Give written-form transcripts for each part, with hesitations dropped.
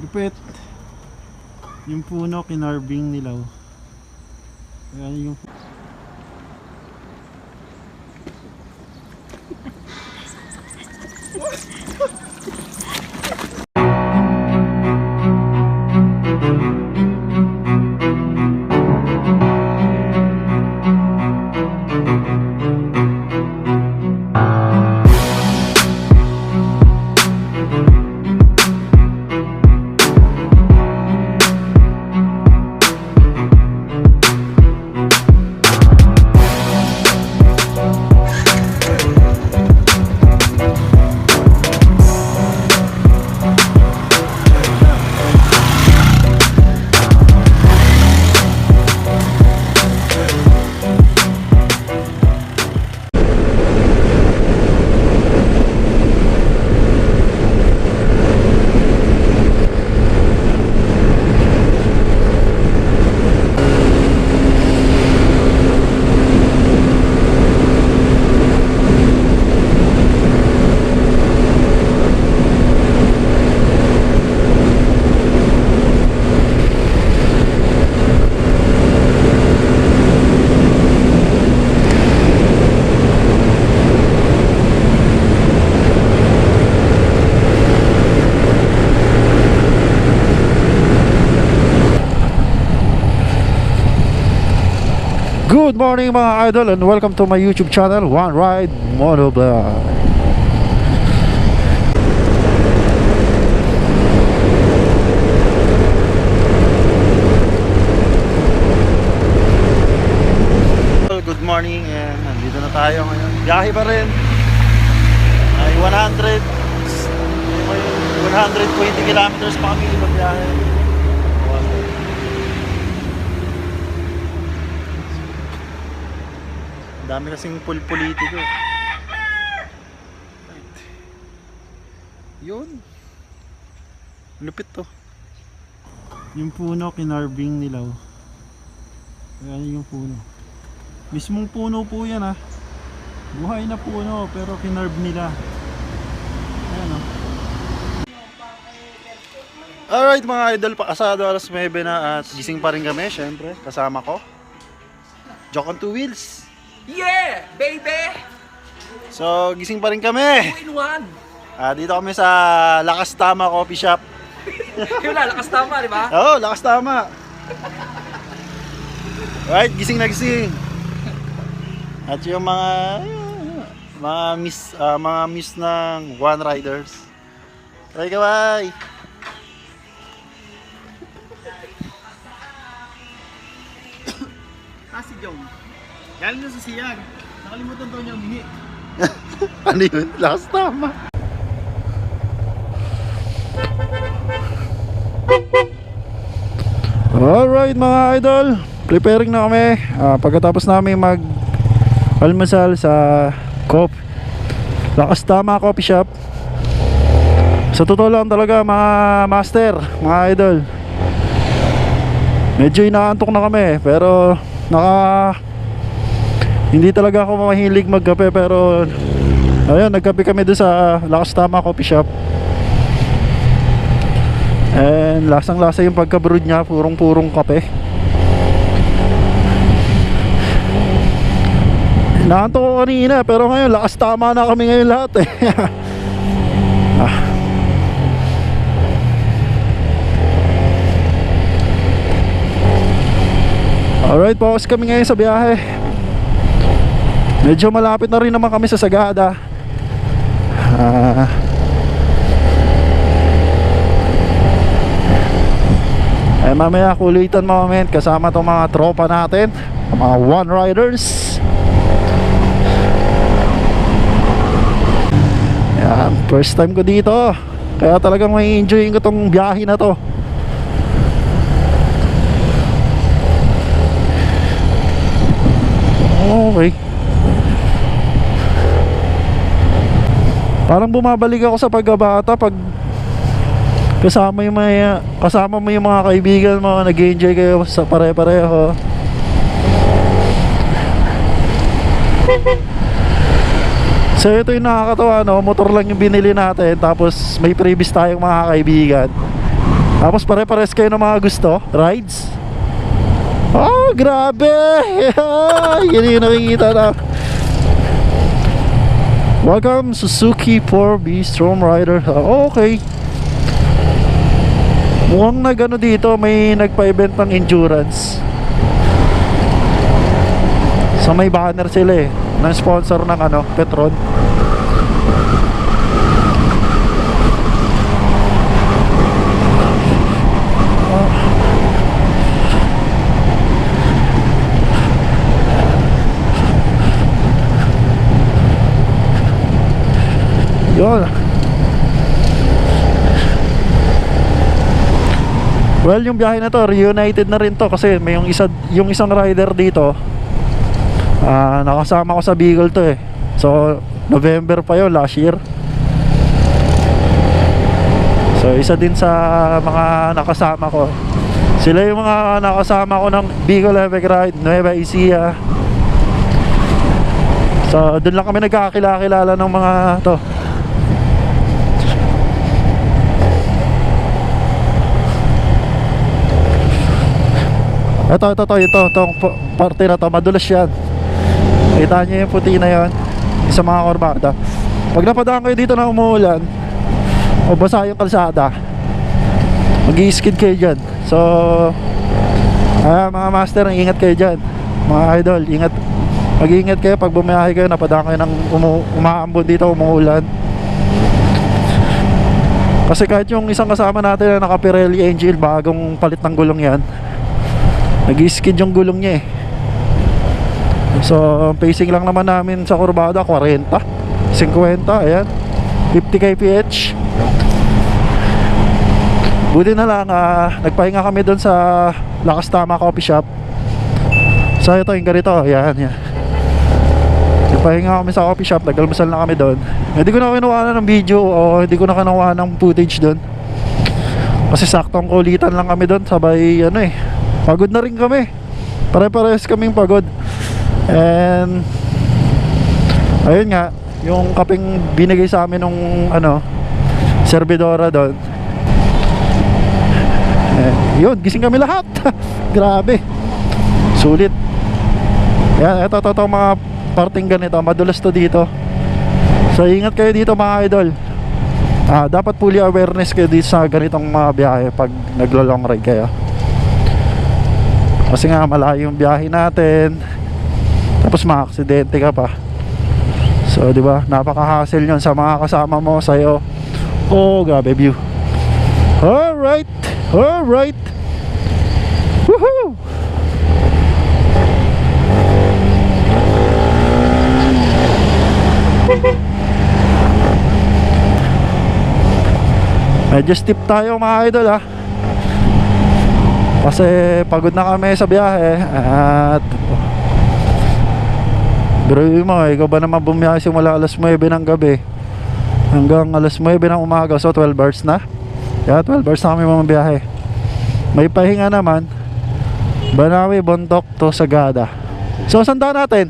Lupit. Yung puno kinarbing nilaw. Ayan yung Good morning mga idol and welcome to my YouTube channel, One Ride Motovlog. Good morning and nandito na tayo ngayon. Biyahe pa rin. Ay 120 kilometers pa kami biyahe. Dami kasing politiko. Yun. Lupit to. Yung puno kinarbing nilaw. Ayan yung puno. Mismong puno po yan ha. Buhay na puno pero kinarb nila. Ayan o. Alright mga idol, pakasado alas 9 na at gising pa rin kami syempre. Kasama ko Joke on 2 wheels. Yeah, baby! So, gising pa rin kami. 2 in 1. Dito kami sa Lakas Tama Coffee Shop. Yung lakas tama, di ba? Oo, Lakas Tama. Right, gising na gising. At yung mga miss ng One Riders. Try ka, bye. Si Jong. Galing na sa siyag. Nakalimutan daw niya umihi. Ano yun? Lakas Tama. Alright mga idol, preparing na kami. Pagkatapos namin mag-almusal sa Lakas Tama Coffee Shop. Sa totoo lang talaga mga master, mga idol, medyo inaantok na kami. Pero hindi talaga ako mahilig magkape. Pero ayun, nagkape kami doon sa Lakas Tama Coffee Shop. And lasang lasa yung pagka-brood niya, purong kape. Naantok ko kanina pero ngayon lakas tama na kami ngayon lahat eh. Alright, focus kami ngayon sa biyahe. Medyo malapit na rin naman kami sa Sagada. Mamaya kulitan moment kasama tong mga tropa natin, mga One Riders. Yan, first time ko dito. Kaya talagang may enjoyin ko tong biyahe na to. Okay. Parang bumabalik ako sa pagkabata pag kasama mo yung mga kaibigan mo, nag-enjoy kayo sa pare-pareho. So ito yung nakakatawa, no? Motor lang yung binili natin, tapos may previous tayong mga kaibigan. Tapos pare-pares kayo ng mga gusto rides. Oh, grabe. Yan yung nakikita na. Welcome Suzuki 4B Storm Rider. Okay. Mukhang nagano dito, may nagpa-event ng endurance. So may banner sila eh, ng sponsor ng ano, Petron. Yun. Well, yung biyahe na to, reunited na rin to kasi may yung isang rider dito. Nakasama ko sa Bicol to eh. So, November pa yun, last year. So, isa din sa mga nakasama ko. Sila yung mga nakasama ko ng Bicol Epic Ride, Nueva Ecija. So, dun lang kami nagkakilala ng mga to. Itong parte na to, madulas yan. Kita nyo yung puti na yan sa mga kurbada. Pag napadaan kayo dito na umuulan o basa yung kalsada, mag-i-skid kayo dyan. So mga master, ingat kayo dyan. Mga idol, ingat. Mag-iingat kayo pag bumiyahe kayo, napadaan kayo ng umaambon dito, umuulan. Kasi kahit yung isang kasama natin na naka Pirelli Angel, bagong palit ng gulong yan, nag-skid yung gulong niya eh. So pacing lang naman namin sa kurbada 40, 50, ayan, 50 kph. Buti na lang nagpahinga kami doon sa Lakas Tama Coffee Shop. So ito yung ganito, ayan, yan. Nagpahinga kami sa coffee shop, nag-almusal na kami doon. Hindi ko na kinuha ng video o hindi ko na kinuha ng footage doon kasi saktong kulitan lang kami doon, sabay ano eh, pagod na rin kami. Pare-parehas kaming pagod. And ayun nga, yung kapeng binigay sa amin nung ano, servidora doon. Yun, gising kami lahat. Grabe. Sulit. Yan, ito mga parting ganito, madulas to dito. So ingat kayo dito mga idol. Dapat fully awareness kayo dito sa ganitong mga biyahe pag naglo-long ride kayo. Kasi nga malayo yung biyahe natin, tapos ma-aksidente ka pa. So di ba, napaka-hassle yun sa mga kasama mo, sa'yo. Oh, grabe view. Alright, alright. Woohoo! Medyo steep tayo mga idol kasi pagod na kami sa biyahe. At biruin mo, ikaw ba naman bumiyahe simula alas 9 ng gabi hanggang alas 9 ng umaga. So 12 hours na. Yeah, 12 hours na kami bumiyahe. May pahinga naman. Banawe, Bontoc to Sagada. So saan daan natin?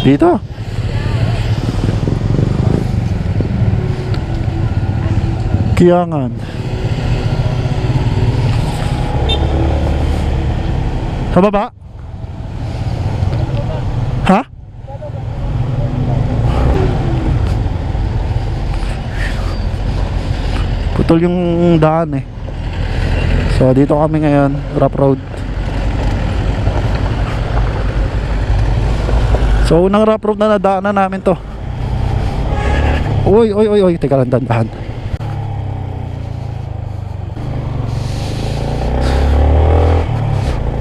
Dito. Kiangan. Sa baba? Ha? Putol yung daan eh. So dito kami ngayon, rough road. So unang rough road na nadaanan namin to. Uy, teka lang, dandahan.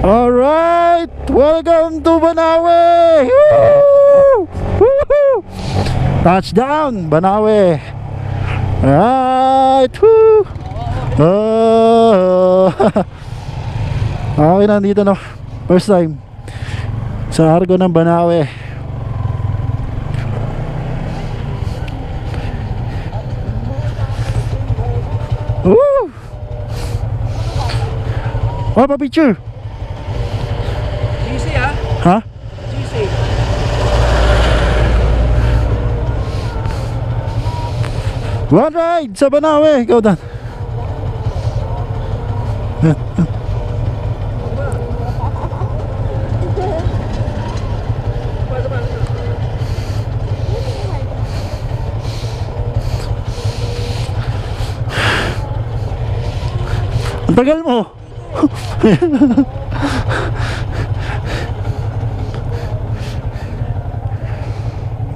Alright, welcome to Banawe. Woo! Woo! Touchdown, Banawe. Alright, woo! Oh. Okay, nandito na. First time sa Argo ng Banawe. Woo! Oh, pa-picture. GC Ha? GC. One ride sa Banawe. Ikaw Dan. Ang tagal mo.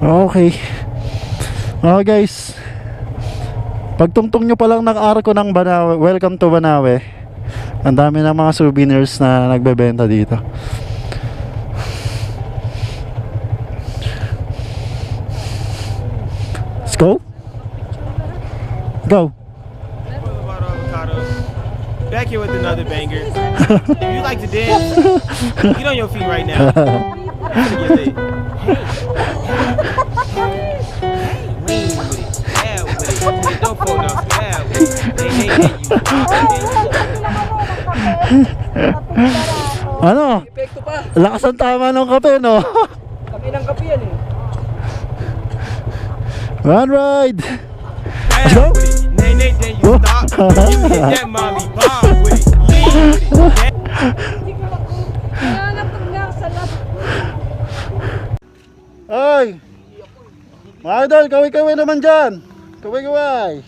Okay. Okay guys, pagtungtong nyo pa lang ng arko ng Banawe, welcome to Banawe. Ang dami ng mga souvenirs na nagbebenta dito. Let's go. Go. Back here with another banger. If you like to dance, get on your feet right now. Get lit. Yeah, with it. Don't phone up. Yeah, with it. Ano? Epekto pa. Lakas ang tama ng kape, no? Kami ng kape yan eh. One ride. Yeah, with it. Nay, nay, then you stop. You hit that mommy bomb with it. Lean with it. Ay! Mga idol, kaway-kaway naman dyan. Kaway-kaway.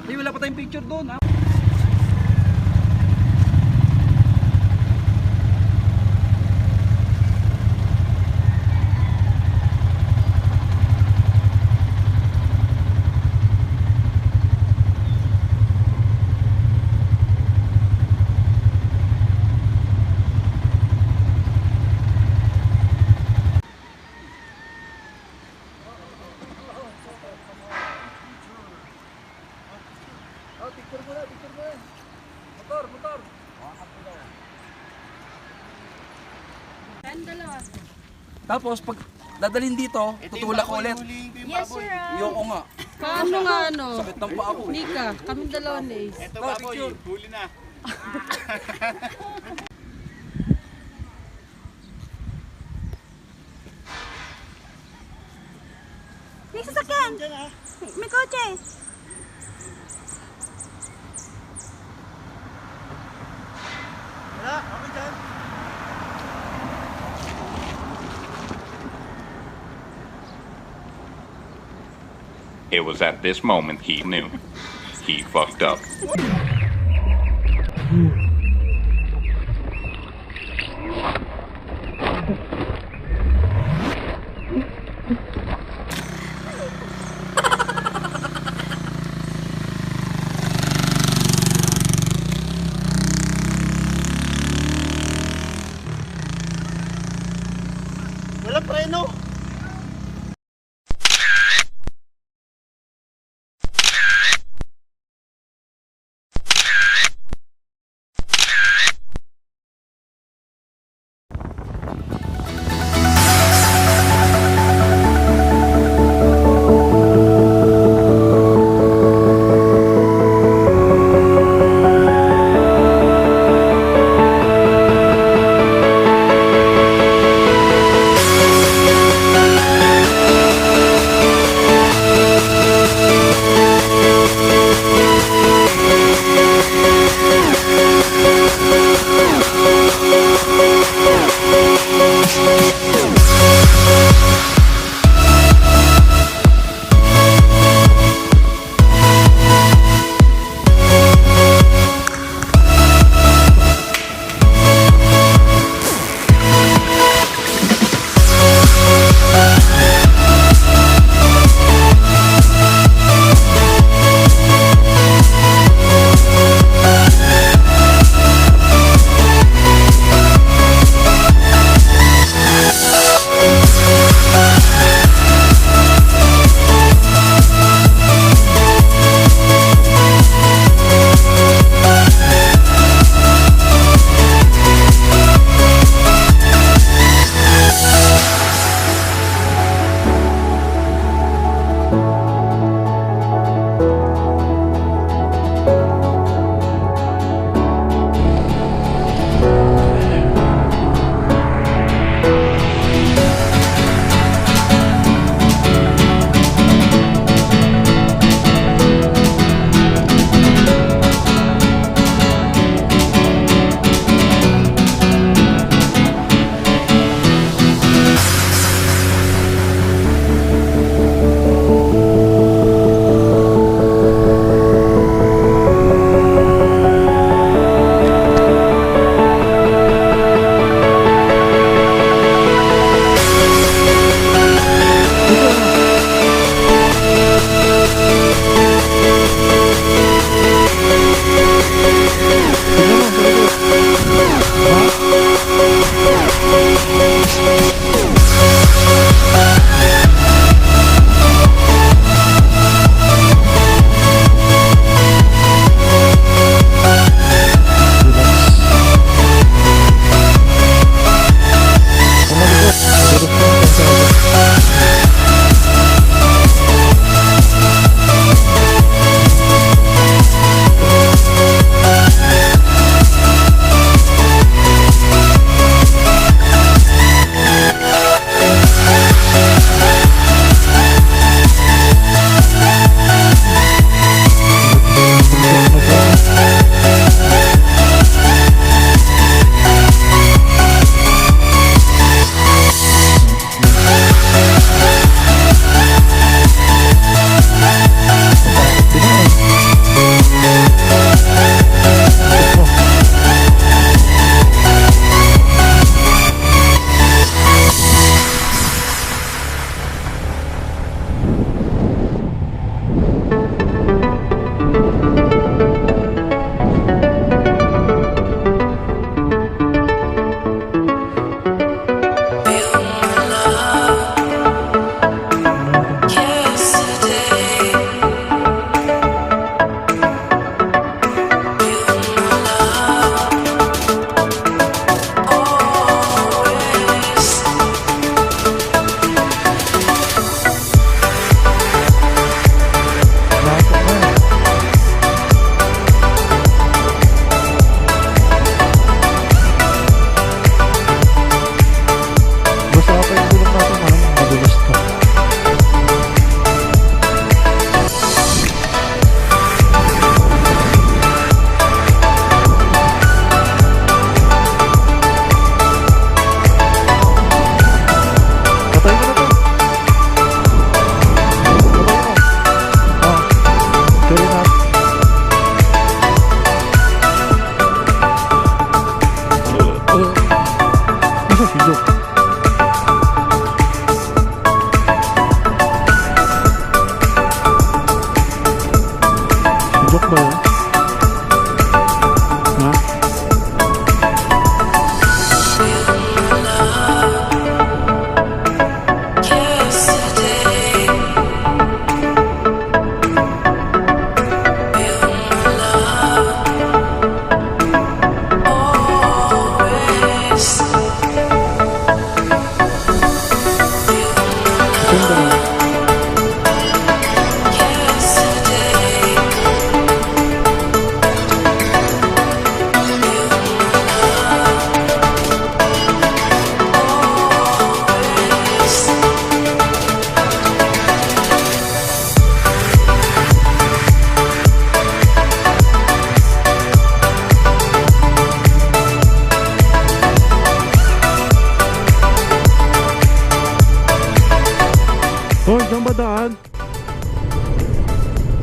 Ay, wala pa tayong picture doon ha. Tapos pag dadalhin dito, tutulak ko ulit. Yes, sir. Yung nga. Paano nga ano? Sakit ng paa ko eh. Nika, kami dalawa na eh. Ito baboy, huli na. May sasakyan! May kotse! Wala, okay dyan. It was at this moment he knew. He fucked up. Walang preno.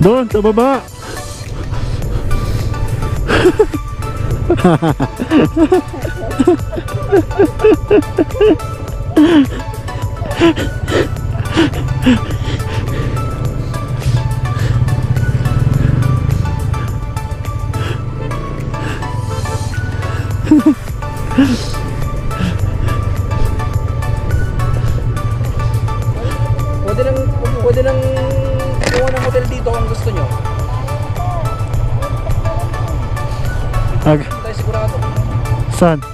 Doon, sa baba. Pwede nang kuha ng hotel dito kung gusto nyo. Ag, Tayo sigurado. saan?